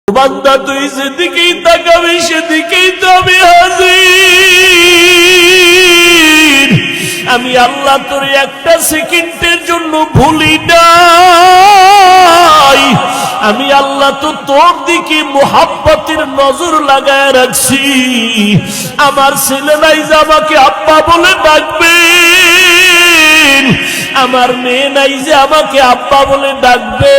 বান্দা তুই যেদিকেই তাকাবি সেদিকেই তো আমি হাজির। আমি আল্লাহ তোর একটা সেকেন্ডের জন্য ভুলি নাই। আমি আল্লাহ তো তোর দিকে মোহাব্বতের নজর লাগায় রাখছি। আমার ছেলেরাই যে আমাকে আব্বা বলে ডাকবে, আমার মেয়ে নাই যে আমাকে আব্বা বলে ডাকবে।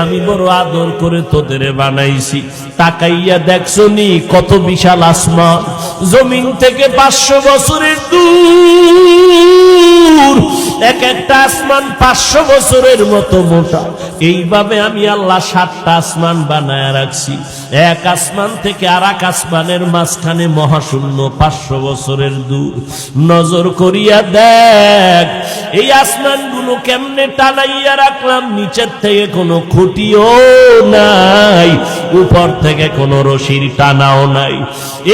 আমি বড় আদর করে তোদের বানাইছি। তাকাইয়া দেখছো নি কত বিশাল আসমান, জমিন থেকে 500 বছরের দূর। এক একটা আসমান 500 বছরের মতো মোটা। এইভাবে আমি আল্লাহ 7টা আসমান বানায় রাখছি। এক আসমান থেকে আর এক আসমানের মাঝখানে মহাশূন্য 500 বছরের দূর। নজর করিয়া দেখ এই আসমানগুলো কেমনে টানাইয়া রাখলাম। নিচের থেকে কোনো খুঁটিও নাই, উপর থেকে কোনো রশির টানাও নাই।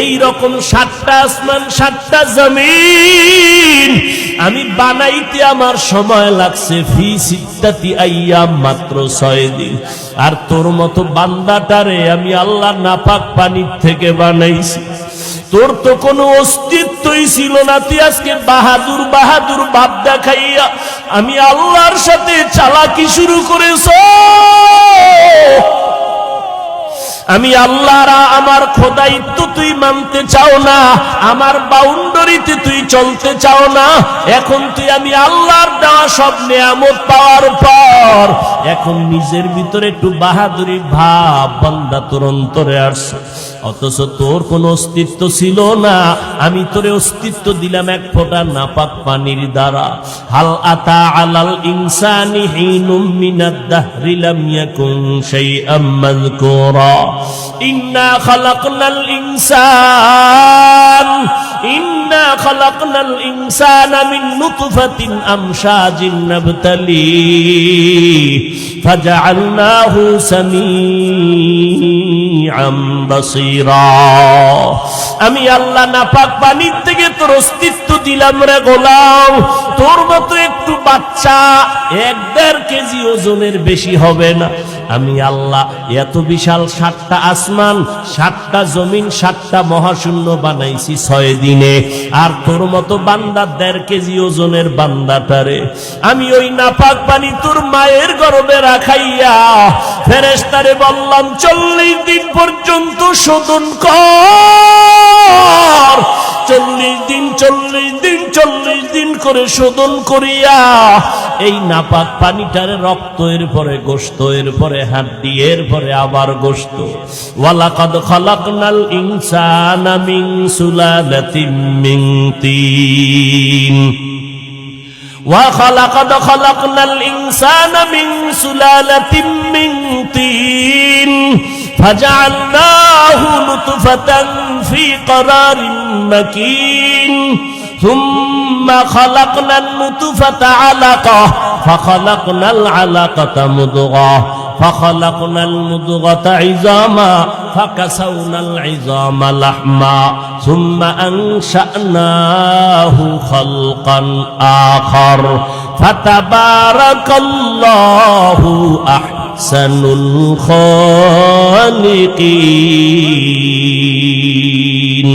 এই রকম 7টা আসমান 7টা জমিন আমি বানাইতে আমার সময় লাগছে ফি সিত্তাতি আইয়াম, মাত্র 6 দিন। আর তোর মতো বান্দাটারে আমি আল্লাহ নাপাক পানির থেকে বানাইছি। তোর তো কোনো অস্তিত্বই ছিল না। তুই আজকে বাহাদুর বাহাদুর ভাব দেখাইয়া আমি আল্লাহর সাথে চালাকি শুরু করেছ। আমি আল্লাহরা আমার খোদাইত্ব তুই মানতে চাও না, আমার বাউন্ডারিতে তুই চলতে চাও না। এখন তুই আমি আল্লাহর দেওয়া সব নেয়ামত পাওয়ার পর এখন নিজের ভিতরে একটু বাহাদুরি ভাব বান্দা তোর অন্তরে আসছে। অথচ তোর কোনো অস্তিত্ব ছিল না। আমি তোরে অস্তিত্ব দিলাম এক ফোঁটা নাপাক পানির দ্বারা। হাল আতা আলাল ইনসানি হিনুম মিনাদ দাহরি লাম ইয়াকুন শাইআম মাযকুরা। ইন্না খালাকনাল ইনসানা মিন নুতফাতিন আমশাজিন নাবতালি ফাজআলনাহু সামিআম বাসীরা। আমি আল্লাহ নাপাক পানির থেকে তোর অস্তিত্ব দিলাম রে গোলাম। তোর মতো একটু বাচ্চা 1-1.5 কেজি ওজনের বেশি হবে না। আমি আল্লাহ এত বিশাল 7টা আসমান 7টা জমিন 7টা মহাশূন্য বানাইছি 6 দিনে। আর তোর মতো বান্দা 1.5 কেজি ওজনের বান্দাটারে আমি ওই নাপাক পানি তোর মায়ের গর্ভে রাখাইয়া ফেরেশতারে বললাম 40 দিন পর্যন্ত শোধন কর। 40 দিন করে শোধন করিয়া এই নাপাক পানিটারে রক্ত, এর পরে গোশত, এর পরে হাড্ডি, এর পরে আবার গোশত। ওয়ালাকাদ খালাকনাল ইনসানা মিন সুলালাতিন মিন তিন। وَلَقَدْ خَلَقْنَا الْإِنسَانَ مِنْ سُلَالَةٍ مِنْ طِينٍ فَجَعَلْنَاهُ نُطْفَةً فِي قَرَارٍ مَكِينٍ ثُمَّ خَلَقْنَا النُّطْفَةَ عَلَقَةً فَخَلَقْنَا الْعَلَقَةَ مُضْغَةً فخلقنا المضغة عظاما فكسونا العظام لحما ثم أنشأناه خلقا آخر فتبارك الله أحسن الخالقين।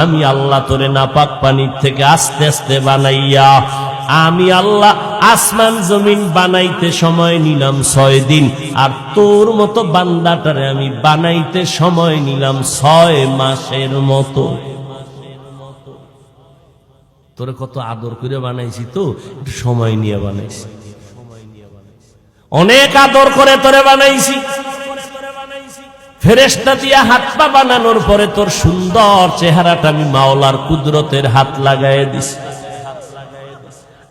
আমি আল্লাহ তোরে নাপাক পানির থেকে আস্তে আস্তে বানাইয়া আমি আল্লাহ আসমান জমিন বানাইতে সময় নিলাম 6 দিন। আর তোর মতো বান্দাটারে আমি বানাইতে সময় নিলাম 6 মাসের মতো। তোরে কত আদর করে বানাইছি, তো একটু সময় নিয়ে বানাইছি, অনেক আদর করে তোরে বানাইছি। ফেরেশতা দিয়া হাত পা বানানোর পরে তোর সুন্দর চেহারাটা আমি মাওলার কুদরতের হাত লাগায় দিছি।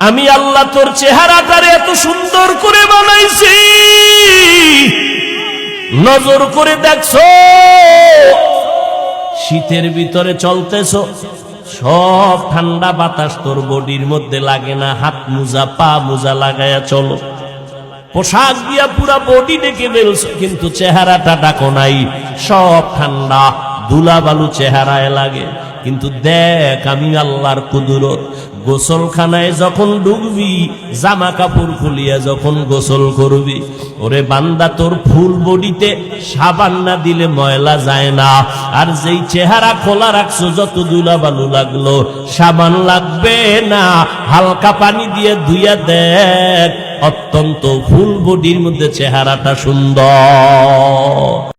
আমি আল্লাহ তোর চেহারাটারে এত সুন্দর করে বানাইছি। নজর করে দেখছো শীতের ভিতরে চলতেছো, সব ঠান্ডা বাতাস তোর বডির মধ্যে লাগে না। হাত মোজা পা মোজা লাগায়া চলো, পোশাক দিয়া পুরা বডি ডেকে ফেলছো, কিন্তু চেহারাটা ডাকো নাই। সব ঠান্ডা ধুলা বালু চেহারায় লাগে। কিন্তু দেখ আমি আল্লাহর কুদরত, গোসলখানায় যখন ঢুকবি, জামা কাপড় খুলিয়া যখন গোসল করবি, ওরে বান্দা তোর ফুল বডিতে সাবান না দিলে ময়লা যায় না। আর যেই চেহারা খোলা রাখছো, যত ধুলাবালু লাগলো সাবান লাগবে না, হালকা পানি দিয়ে ধুইয়া দেখ, অত্যন্ত ফুল বডির মধ্যে চেহারাটা সুন্দর।